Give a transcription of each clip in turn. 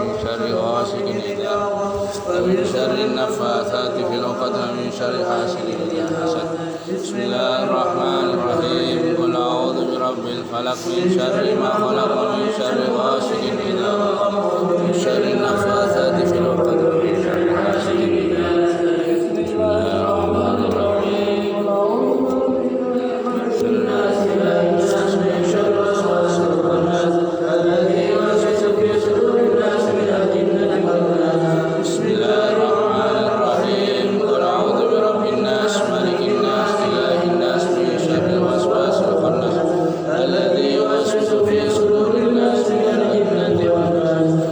ومن شر غاسق إذا ومن شر النفاثات في العقد ومن شر حاسد إذا حسد. بسم الله الرحمن الرحيم. قل أعوذ برب الفلق من شر ما خلق ومن شر غاسق إذا وقب ومن شر النفاثات في العقد ومن شر حاسد إذا حسد. بسم الله الرحمن الرحيم. قل أعوذ برب الناس من شر الوسواس الخناس الذي يوسوس في صدور الناس من الجنة والناس. بسم الله الرحمن الرحيم. قل أعوذ برب الناس ملك الناس إله الناس من شر الوسواس الخناس الذي يوسوس في صدور الناس من الجنة والناس.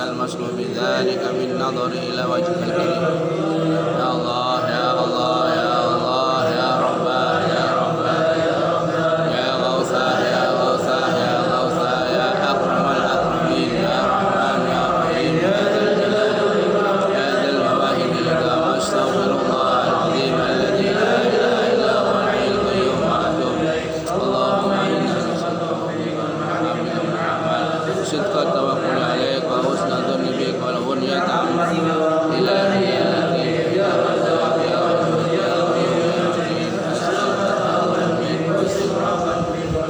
المسلوب بذلك بالنظر إلى وجهك الكريم يا الله يا الله يا الله يا رباه يا رباه يا غوثاه يا غوثاه يا غوثاه يا أكرم الأكرمين يا رحمن يا رحيم يا ذا الجلال يا ذا المواهب لك واستغفر الله العظيم الذي لا إله إلا هو الحي القيوم وأتوب اللهم إنا نسألك صدق التوكل عليك وحسن الظن بك والغنية عنك إلهي يا لطيف يا رزاق يا ودود يا رحيم يا مجيد أستغفر منك واستغفرك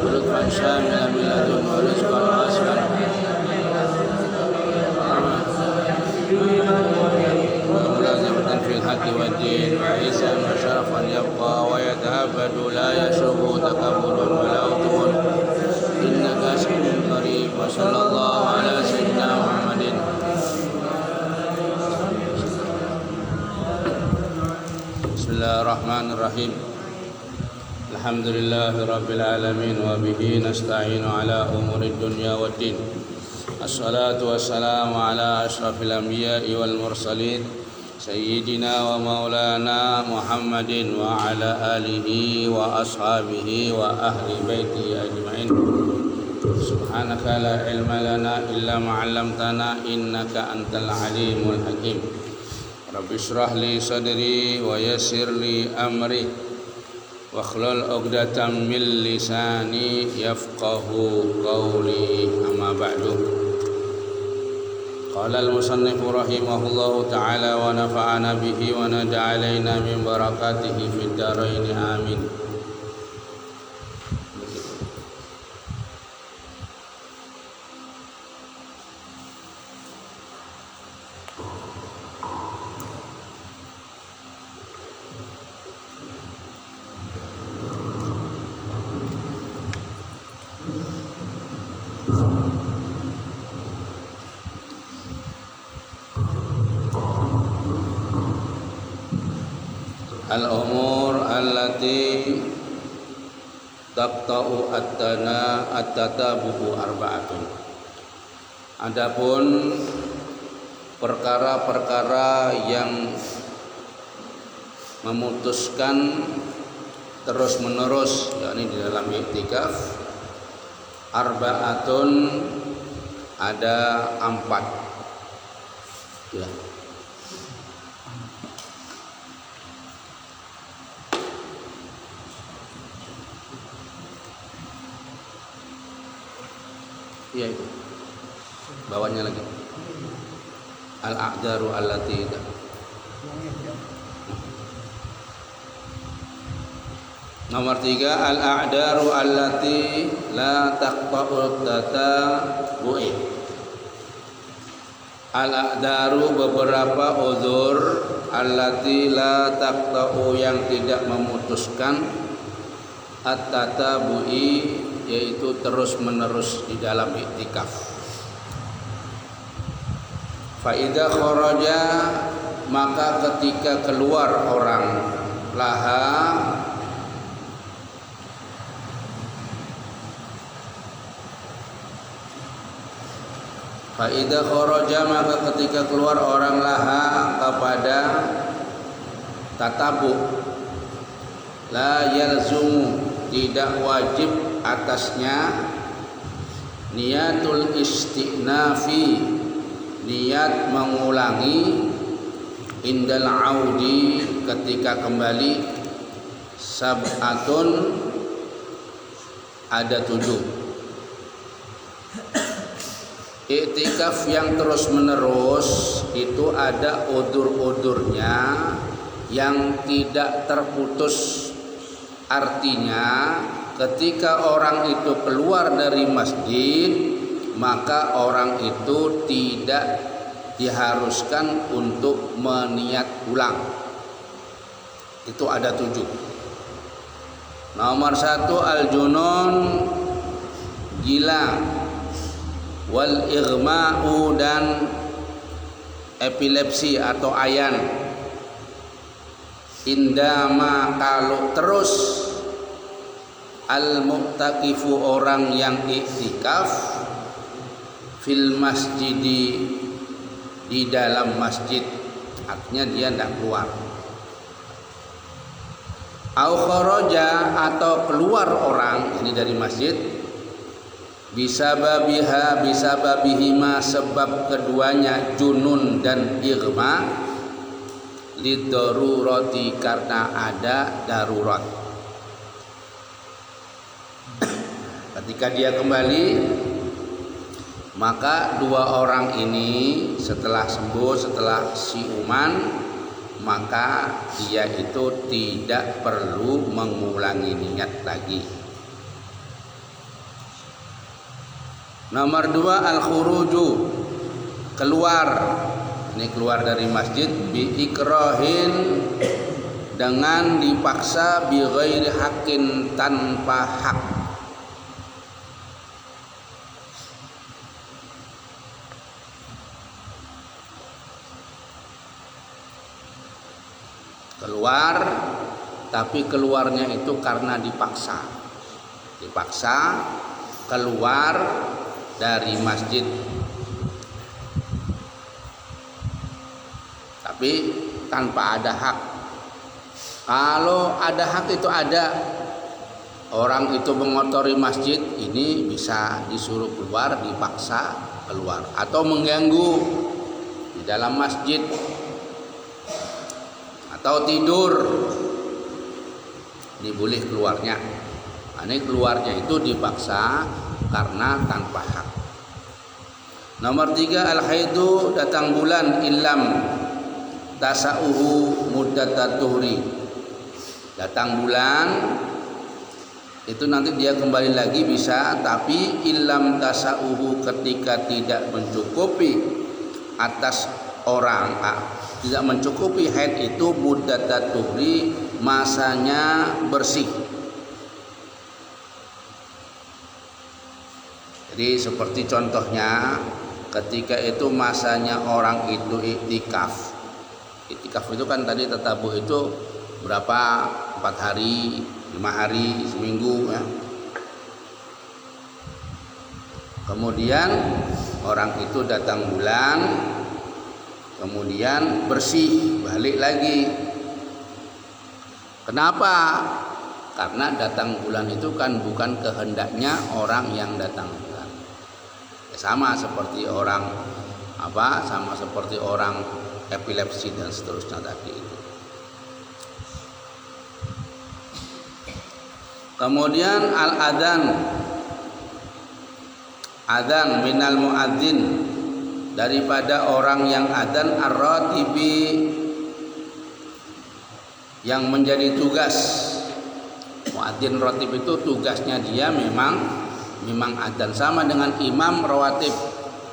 ولطفا شاملا من لدن ورزقا واسعا وملازمة في الحق والدين وعيسى وشرفا يبقى ويتأبد لا يشوب تكبر ولا أطفال إنك أسكن قريب وصلى الله على سيدنا محمد بسم الله الرحمن الرحيم الحمد لله رب العالمين وبه نستعين على أمور الدنيا والدين الصلاة والسلام على أشرف الأنبياء والمرسلين سيدنا ومولانا محمد وعلى آله وأصحابه وأهل بيته أجمعين سبحانك لا علم لنا إلا ما علمتنا إنك أنت العليم الحكيم رب اشرح لي صدري ويسر لي أمري واحلل عقدة من لساني يفقه قولي أما بعد قال المصنف رحمه الله تعالى ونفعنا به وند علينا من بركاته في الدارين آمين. Al-umur allati taqta'u at-tatabu'u arba'atun. Adapun perkara-perkara yang memutuskan terus-menerus yakni di dalam iktikaf arba'atun ada 4 ya. Iya itu. Bawahnya lagi. Al-a'daru allati Nomor 3 al-a'daru allati la taqta'u tatabu'i. Al-a'daru beberapa uzur allati la taqta'u yang tidak memutuskan at-tatabu'i yaitu terus menerus di dalam iktikaf. Fa idza kharaja maka ketika keluar orang laha fa idza kharaja maka ketika keluar orang laha kepada tatabu la yalzumu tidak wajib atasnya niatul istinafi niat mengulangi indal audi ketika kembali sab'atun ada 7. Iktikaf yang terus menerus itu ada udur-udurnya yang tidak terputus. Artinya ketika orang itu keluar dari masjid maka orang itu tidak diharuskan untuk meniat ulang. Itu ada 7. Nomor 1 al-junun gila, wal ighma'u dan epilepsi atau ayan. Indama kalau terus al-mu'takifu orang yang iktikaf fil masjidi di dalam masjid, artinya dia tidak keluar. Au kharaja, atau keluar orang ini dari masjid, bisababihima, sebab keduanya, junun dan irma, lidarurati, karena ada darurat. Ketika dia kembali, maka dua orang ini setelah sembuh, setelah siuman, maka dia itu tidak perlu mengulangi niat lagi. Nomor 2, al-khuruju, keluar. Ini keluar dari masjid bi ikrahin, dengan dipaksa, bi ghairi haqqin, tanpa hak. Keluar, tapi keluarnya itu karena dipaksa keluar dari masjid, tapi tanpa ada hak. Kalau ada hak itu ada, orang itu mengotori masjid, ini bisa disuruh keluar, dipaksa keluar, atau mengganggu di dalam masjid, atau tidur, ini boleh keluarnya. Ini keluarnya itu dipaksa karena tanpa hak. Nomor 3, al-haidu, datang bulan, ilam tasauhu muddatatuhri, datang bulan itu nanti dia kembali lagi bisa, tapi ilam tasauhu, ketika tidak mencukupi atas orang, tidak mencukupi haid itu muddatatuhri, masanya bersih. Jadi seperti contohnya ketika itu masanya orang itu iktikaf. Iktikaf itu kan tadi tatabuh itu berapa? 4 hari, 5 hari, seminggu ya. Kemudian orang itu datang bulan, kemudian bersih, balik lagi. Kenapa? Karena datang bulan itu kan bukan kehendaknya orang yang datang bulan. Sama seperti orang sama seperti orang epilepsi dan seterusnya tadi itu. Kemudian al-adzan, adzan minal muadzin, daripada orang yang adzan, ar-ratibi, yang menjadi tugas. Muadzin ratib itu tugasnya dia memang adzan, sama dengan imam rawatib.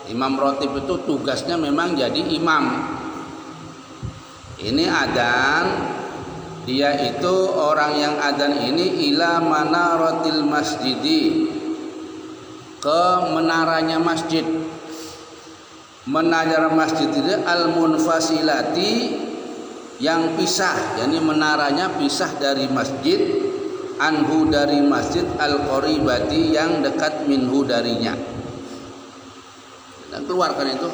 Imam rawatib itu tugasnya memang jadi imam. Ini adzan, dia itu orang yang adzan ini ila manaratil masjidi, ke menaranya masjid. Menara masjid itu al-munfasilati, yang pisah, yakni menaranya pisah dari masjid, anhu, dari masjid, al-qaribati, yang dekat minhu, darinya. Dan keluarkan itu.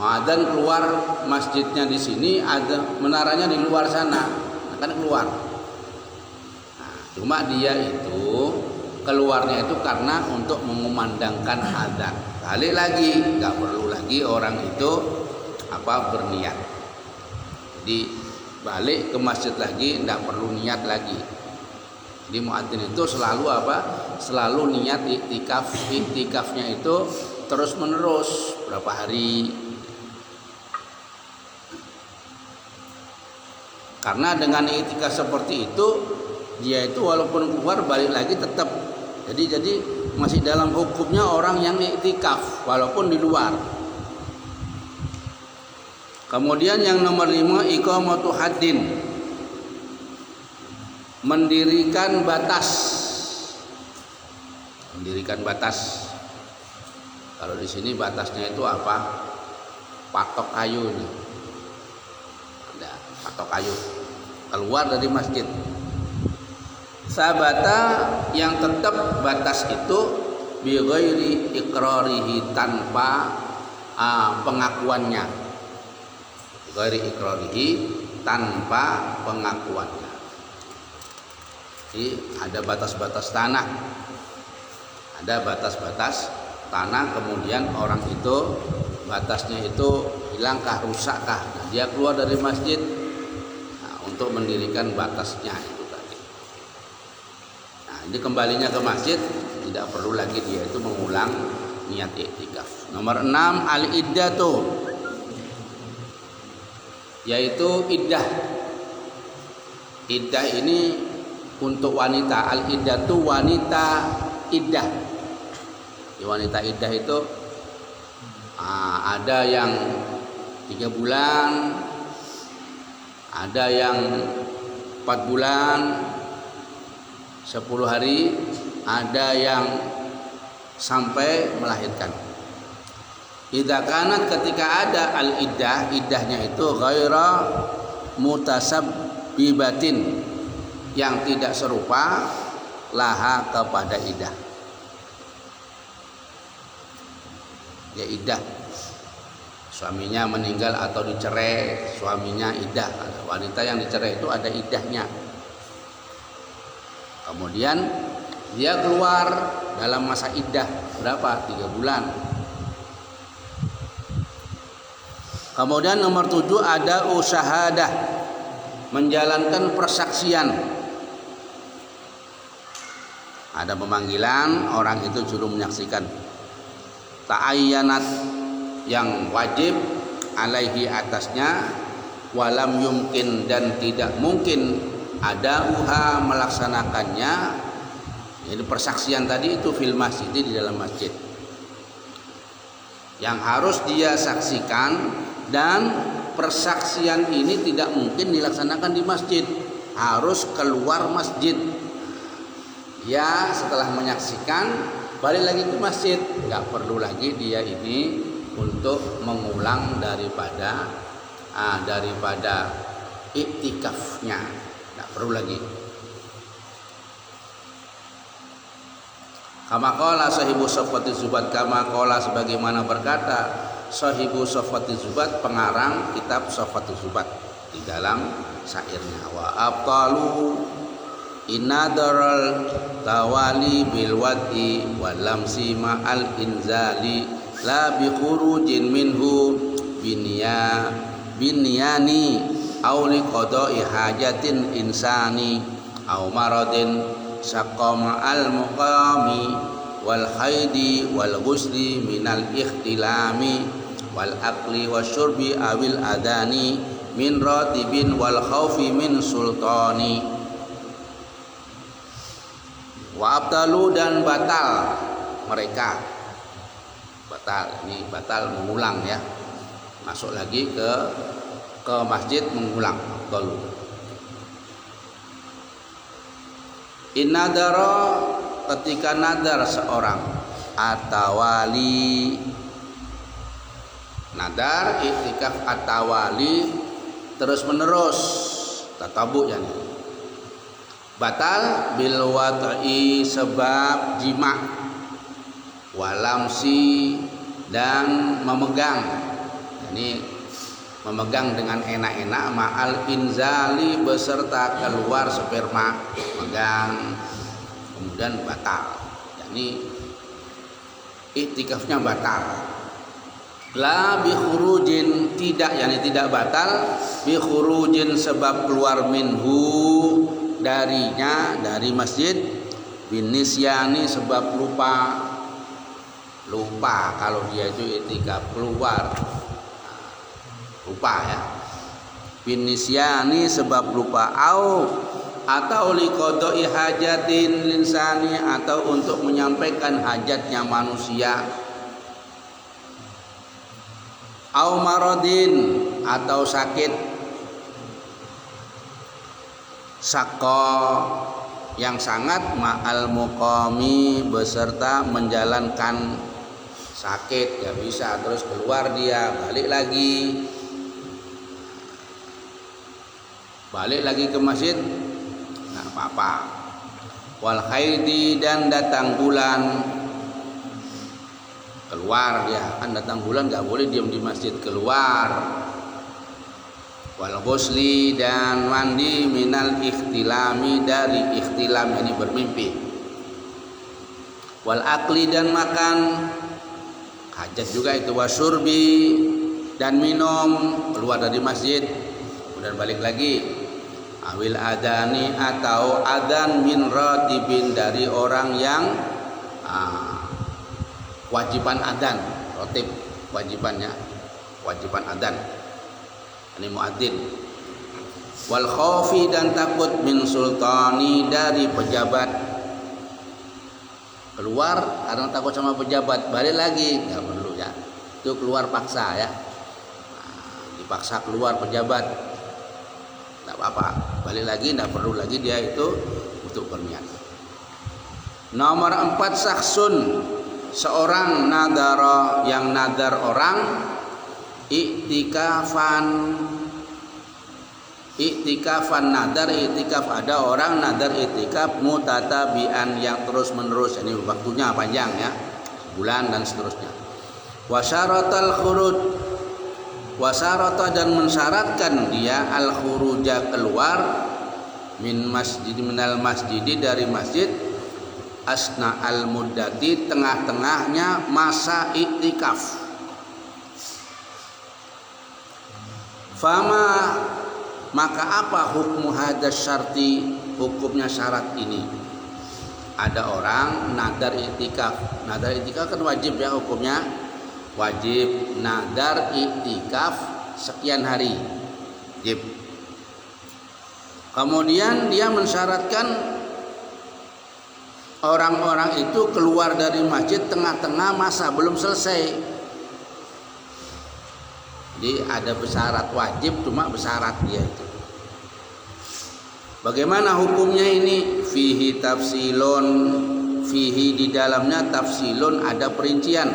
Dan keluar masjidnya di sini, ada menaranya di luar sana, akan keluar. Nah, cuma dia itu keluarnya itu karena untuk mengumandangkan adzan. Balik lagi, nggak perlu lagi orang itu berniat. Jadi balik ke masjid lagi, nggak perlu niat lagi. Jadi muadzin itu selalu selalu niat iktikaf. Iktikafnya itu terus menerus berapa hari. Karena dengan iktikaf seperti itu, dia itu walaupun keluar balik lagi tetap. Jadi masih dalam hukumnya orang yang iktikaf walaupun di luar. Kemudian yang nomor 5, iqamatu haddin, mendirikan batas. Mendirikan batas. Kalau di sini batasnya itu apa? Patok kayu ini. Ada patok kayu. Keluar dari masjid. Sabata, yang tetap batas itu bi ghairi iqrarihi, tanpa pengakuannya. ghairi iqrarihi, tanpa pengakuannya. Jadi ada batas-batas tanah. Ada batas-batas tanah, kemudian orang itu batasnya itu hilangkah, rusakkah, nah, dia keluar dari masjid untuk mendirikan batasnya itu tadi. Nah, ini kembalinya ke masjid, tidak perlu lagi dia itu mengulang niat iktikaf. Nomor 6, al-iddatu, yaitu iddah. Iddah ini untuk wanita. Al-iddatu wanita iddah. Di wanita iddah itu ada yang 3 bulan, ada yang 4 bulan, 10 hari, ada yang sampai melahirkan. Idza kanat, ketika ada al-iddah, iddahnya itu ghaira mutasabbibatin, yang tidak serupa laha kepada iddah. Ya iddah, suaminya meninggal atau dicerai, suaminya iddah. Wanita yang dicerai itu ada iddahnya. Kemudian dia keluar dalam masa iddah berapa? 3 bulan. Kemudian nomor 7 ada usyahadah, menjalankan persaksian. Ada pemanggilan, orang itu suruh menyaksikan. Ta'ayyanat, yang wajib, alaihi, atasnya, walam yumkin, dan tidak mungkin, ada uha, melaksanakannya. Jadi persaksian tadi itu fil masjid, di dalam masjid, yang harus dia saksikan, dan persaksian ini tidak mungkin dilaksanakan di masjid, harus keluar masjid. Ya setelah menyaksikan balik lagi ke masjid, nggak perlu lagi dia ini untuk mengulang daripada iktikafnya, nggak perlu lagi. Kama qala sahibu Safwati Zubat, kama qala, sebagaimana berkata sahibu Safwati Zubat, pengarang kitab Safwati Zubat, di dalam syairnya, wa abtalu inadaral tawali bil wadi walamsi ma'al inzali la bi khurujin minhu binyani aw li qada'i hajatin insani aw maradin saqama al muqami wal haidi wal ghusli minal ikhtilami wal akli wasyurbi awil adani min ratibin wal khaufi min sultani. Wa abtalu, dan batal mereka. Batal, ini batal mengulang ya. Masuk lagi ke masjid mengulang. Abtalu. Innadara, ketika nadar seorang, atawali, nadar iktikaf atawali terus menerus, tatabu ya nih. Batal bil wat'i, sebab jima, walamsi, dan memegang. Ini memegang dengan enak-enak, ma'al inzali, beserta keluar sperma, megang, kemudian batal. Jadi iktikafnya batal. La bi khurujin, tidak, yani tidak batal, bi khurujin, sebab keluar minhu, darinya, dari masjid, binisyani, sebab lupa kalau dia itu iktikaf, keluar lupa ya, binisyani, sebab lupa, atau liqada'i hajatin linsani, atau untuk menyampaikan hajatnya manusia, au maradin, atau sakit, sakko, yang sangat, ma'al muqami, beserta menjalankan sakit, gak bisa terus keluar dia, balik lagi ke masjid, nggak apa-apa. Wal haidi, dan datang bulan, keluar dia, kan datang bulan nggak boleh diam di masjid, keluar. wal ghusli dan mandi minal ikhtilami dari ikhtilam ini bermimpi, wal akli dan makan hajat juga itu, wasyurbi dan minum keluar dari masjid kemudian balik lagi, awil adani atau adan min ratibin dari orang yang wajiban adan, rotib wajibannya, wajiban adan ini muadzin, wal khaufi dan takut min sultani dari pejabat, keluar karena takut sama pejabat balik lagi nggak perlu ya, itu keluar paksa ya, dipaksa keluar pejabat nggak apa-apa, balik lagi nggak perlu lagi dia itu untuk berniat. Nomor 4 saksun seorang nadara yang nadar orang iktikafan nadar iktikaf ada orang nadar iktikaf mutatabian yang terus menerus, ini waktunya panjang ya, bulan dan seterusnya. Wasyaratal khurud wasarata dan mensyaratkan dia al khuruja keluar minal masjid dari masjid asna al muddati tengah-tengahnya masa iktikaf. Fama maka apa hukmu hadas syarti, hukumnya syarat ini. Ada orang nadar iktikaf kan wajib ya, hukumnya wajib nadar iktikaf sekian hari wajib. Kemudian dia mensyaratkan orang-orang itu keluar dari masjid tengah-tengah masa belum selesai. Jadi ada bersyarat wajib, cuma bersyarat dia itu. Bagaimana hukumnya ini? Fihi tafsilun, fihi di dalamnya tafsilun ada perincian.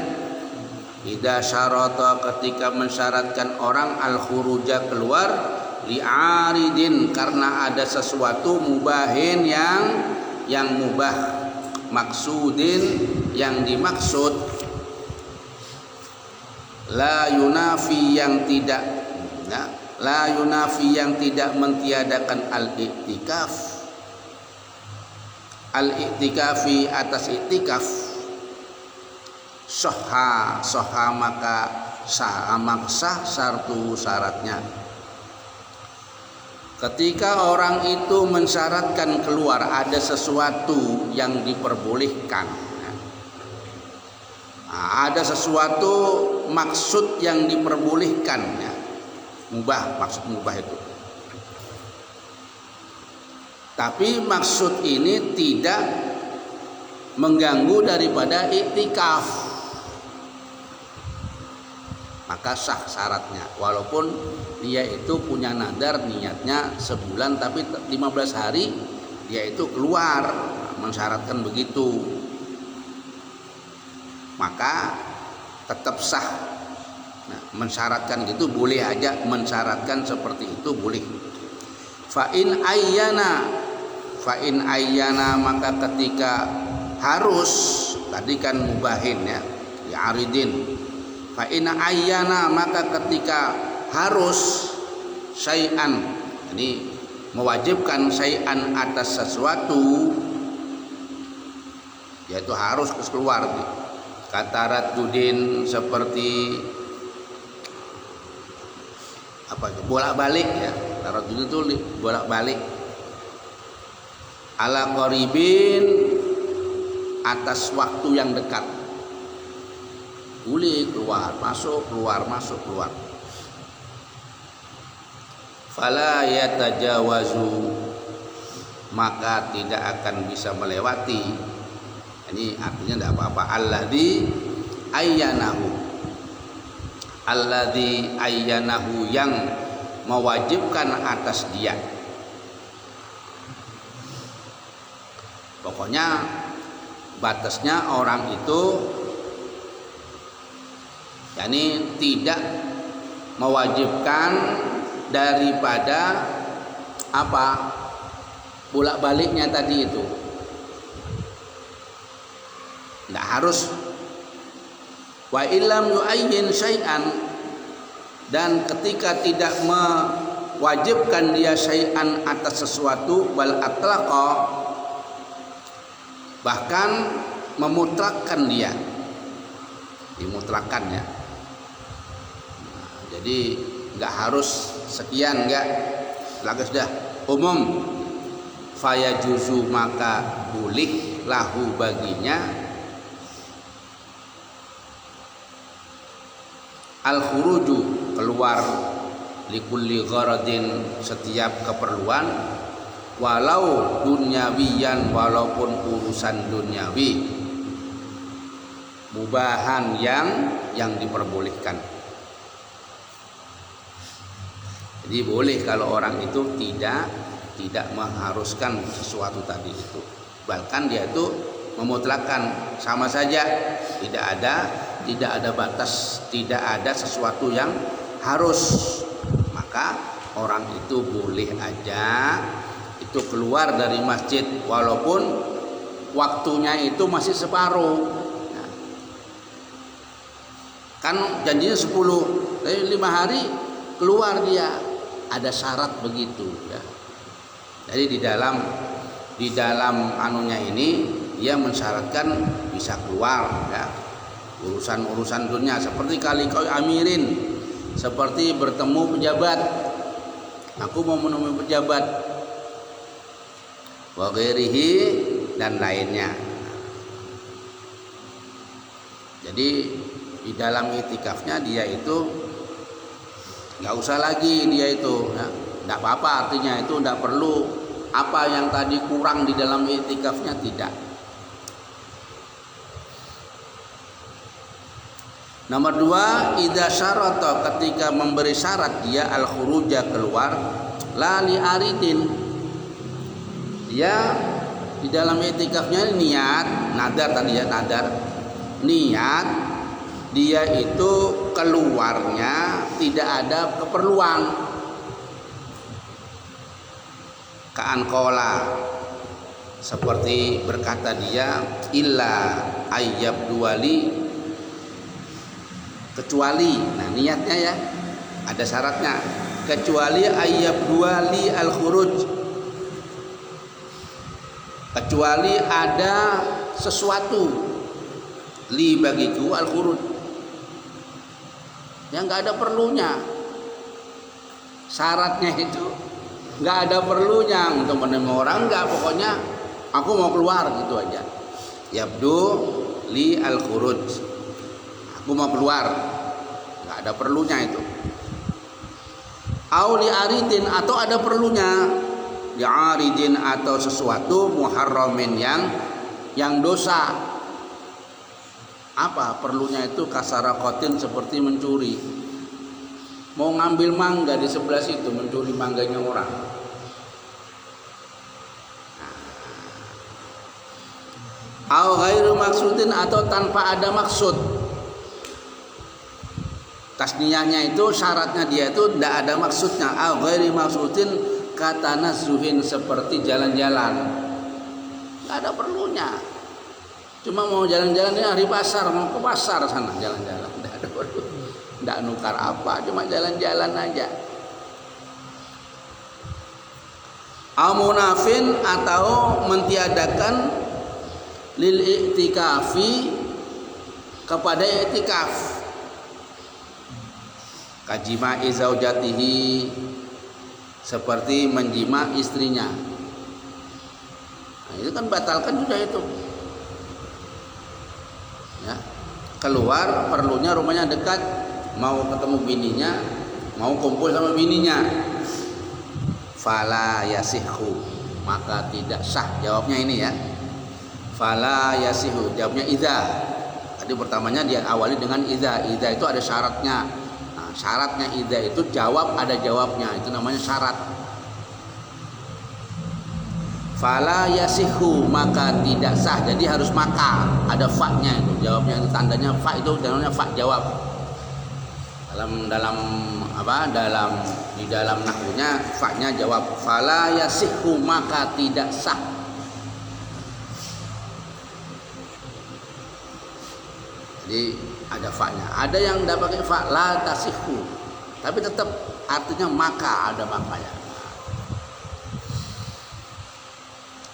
Idza syarata ketika mensyaratkan orang al khuruja keluar li'aridin karena ada sesuatu mubahin yang mubah, maksudin yang dimaksud, la yunafi yang tidak mentiadakan al-i'tikafi atas i'tikaf. Soha maka sah syartu syaratnya. Ketika orang itu mensyaratkan keluar ada sesuatu yang diperbolehkan, ada sesuatu maksud yang diperbolehkan ya. Mubah, maksud mubah itu. Tapi maksud ini tidak mengganggu daripada iktikaf, maka sah syaratnya. Walaupun dia itu punya nadar niatnya sebulan tapi 15 hari dia itu keluar mensyaratkan begitu, maka tetap sah. Nah, mensyaratkan gitu boleh aja, mensyaratkan seperti itu boleh. Fa in ayyana maka ketika harus, tadi kan mubahin ya, aridin. Fa in ayyana maka ketika harus syai'an, jadi mewajibkan syai'an atas sesuatu, yaitu harus keluar. Kata Radudin seperti apa itu, bolak-balik ya. Radudin itu bolak-balik. Ala qaribin atas waktu yang dekat. Boleh keluar, masuk, keluar, masuk, keluar. Fala yatajawazu maka tidak akan bisa melewati. Ini artinya tidak apa-apa. Alladzi ayyanahu yang mewajibkan atas dia. Pokoknya batasnya orang itu yakni tidak mewajibkan daripada apa bolak-baliknya tadi itu. Tidak harus. Wa illam yu'ayyin syai'an, dan ketika tidak mewajibkan dia syai'an atas sesuatu, bal atlaqa, bahkan memutlakkan dia, dimutlakan ya. Jadi nggak harus sekian, nggak lagi sudah umum. Fayajuzu, maka boleh lahu baginya al khuruju, keluar, likulli gharadin, setiap keperluan, walau dunyawiyan, walaupun urusan dunyawi, mubahan yang diperbolehkan. Jadi boleh kalau orang itu tidak mengharuskan sesuatu tadi itu, bahkan dia itu memutlakkan, sama saja, tidak ada batas, tidak ada sesuatu yang harus, maka orang itu boleh aja itu keluar dari masjid walaupun waktunya itu masih separuh. Nah, kan janjinya 10, tapi 5 hari keluar dia, ada syarat begitu ya. Jadi di dalam anunya ini dia mensyaratkan bisa keluar ya, urusan dunia, seperti kali kau amirin, seperti bertemu pejabat, aku mau menemui pejabat, wa ghairihi, dan lainnya. Jadi di dalam itikafnya dia itu nggak usah lagi dia itu ya, nggak apa-apa, artinya itu nggak perlu apa yang tadi kurang di dalam itikafnya, tidak. Nomor 2, idza syarata, ketika memberi syarat dia al khuruja, keluar, la li aridin, dia di dalam itikafnya niat nadar tadi ya, nadar niat dia itu keluarnya tidak ada keperluan, ka'anqola, seperti berkata dia, illa ayyab duali, kecuali, nah niatnya ya ada syaratnya, kecuali ayyab duali al khuruj, kecuali ada sesuatu, li bagiku al khuruj, yang nggak ada perlunya, syaratnya itu nggak ada perlunya untuk menemui orang, nggak, pokoknya aku mau keluar gitu aja. Yabdu li al khuruj, aku mau keluar, nggak ada perlunya itu. Au li aridin, atau ada perlunya, ya aridin, atau sesuatu muharramin yang dosa. Apa perlunya itu? Kasarakotin, seperti mencuri, mau ngambil mangga di sebelah situ, mencuri mangganya orang. Au ghairu maksudin, atau tanpa ada maksud. Tasniyahnya itu syaratnya dia itu tidak ada maksudnya. Au ghairu maksudin kata nazuhin, seperti jalan-jalan, nggak ada perlunya, cuma mau jalan-jalan di hari pasar, mau ke pasar sana jalan-jalan, tidak ada perlu, tidak nukar apa, cuma jalan-jalan aja. Amunafin, atau mentiadakan lil i'tikafi, kepada i'tikaf, kajima'i zaujatihi, seperti menjima istrinya. Nah, itu kan batalkan juga itu ya, keluar, perlunya rumahnya dekat, mau ketemu bininya, mau kumpul sama bininya, fala yasihhu, maka tidak sah. Jawabnya ini ya, fala yasihhu, jawabnya idza. Tadi pertamanya dia awali dengan idza, idza itu ada syaratnya. Nah, syaratnya idza itu jawab ada jawabnya, itu namanya syarat. Fala yasihhu, maka tidak sah, jadi harus maka, ada fa-nya itu, jawabnya itu tandanya fa, itu namanya fa jawab. Dalam apa? Di dalam nahwunya fa-nya jawab. Fala yasihhu, maka tidak sah. Jadi ada fa-nya. Ada yang tidak pakai fa, la tasihhu, tapi tetap artinya maka, ada makanya.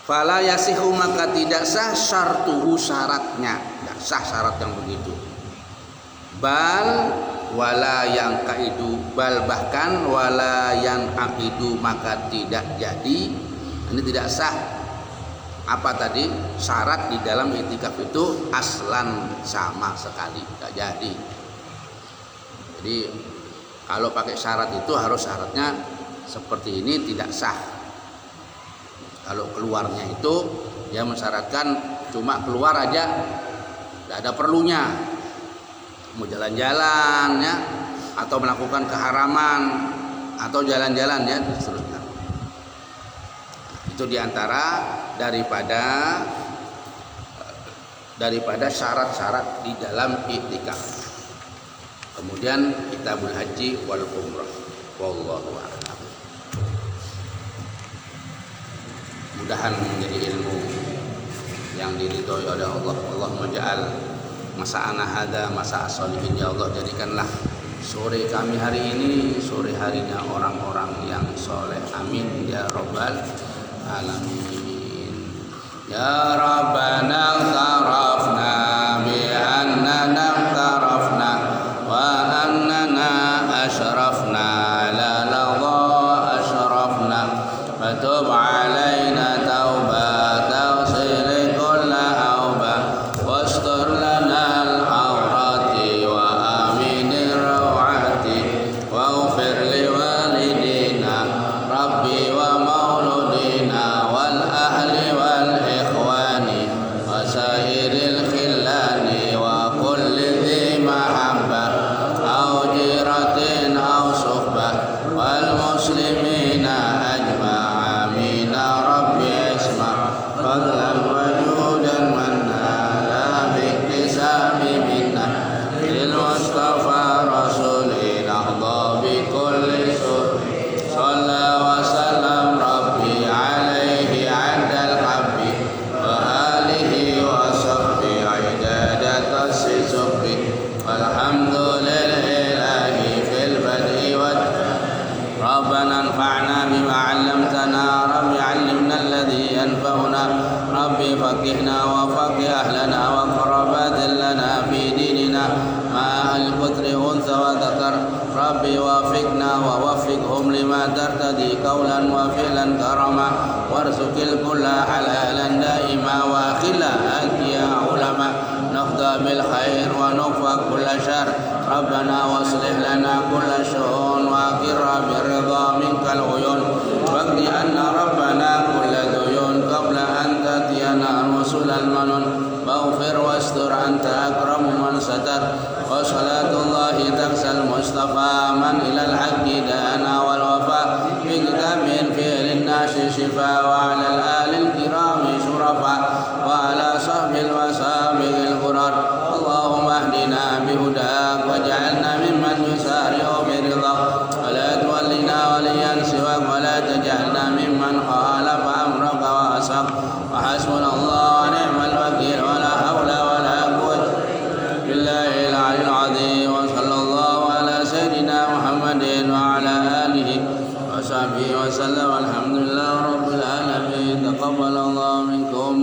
Fala yasihu, maka tidak sah syartuhu, syaratnya, tidak sah syarat yang begitu. Bal wala yang kaidu, bal bahkan wala yang akidu, maka tidak jadi. Ini tidak sah. Apa tadi? Syarat di dalam i'tikaf itu aslan sama sekali tidak jadi. Jadi kalau pakai syarat itu harus syaratnya seperti ini, tidak sah. Kalau keluarnya itu dia mensyaratkan cuma keluar aja, tidak ada perlunya. Mau jalan-jalan ya, atau melakukan keharaman, atau jalan-jalan ya, seterusnya. Itu diantara daripada syarat-syarat di dalam i'tikaf. Kemudian kitabul haji wal umrah. Wallahu a'lam. Mudahan menjadi ilmu yang diridhoi oleh Allah. Allahumma ja'al masa'ana hadza masa'a sholihin, ya Allah, jadikanlah sore kami hari ini sore harinya orang-orang yang soleh. Amin ya rabbal alamin. Ya rabbana tarafna bi annana tarafna wa annana asyrafna la ladha asyrafna fatub alaina taubatan taghsil kulla auba wastur lana al-awrati wa aminir rawati waghfir li walidina rabbi wa mauludina wal ahli wal ikhwani wa sairil khillani wa kulli dhi mahabbah au jiratin au suhbah wal muslimina ajma'a amin rabbi isma fadlan wa judan manna la biktisabi minna lil mustafa rasulina dha bi kulli sur salla wa sallam rabbi alaihi adal habbi wa alihi wa sahbi idadat as-sisbi walhamdulillahi fil bad'i wa ربنا انفعنا بما علمتنا رب علمنا الذي ينفعنا رب فقهنا وفقه أهلنا وقربات لنا في ديننا مع الكتر أنثى وذكر رب وفقنا ووفقهم لما ترتدي قولا وفعلا كرما وارزق الكل حلالا دائما واخلا أنت يا علماء نقضى بالخير ونكفى كل شر ربنا واصلح لنا كل شؤون واقر بالرضا منك العيون واقض عنا ربنا كل ديون قبل أن تأتينا الرسل المنون واغفر واستر أنت أكرم من ستر وصلاة الله تكسى المصطفى من إلى الحق دانا والوفاء بكتاب فيه للناس شفاء وعلى الآل الكرام شرفاء وعلى صحب وصحبه الغرر اللهم اهدنا بهداك واجعلنا ممن يسارع برضاك ولا تولنا وليا سواك ولا تجعلنا ممن خالف أمرك وعصاك وحسبنا الله ونعم الوكيل ولا حول ولا قوة بالله العلي العظيم وصلى الله على سيدنا محمد وعلى آله وصحبه وسلم الحمد لله رب العالمين تقبل الله منكم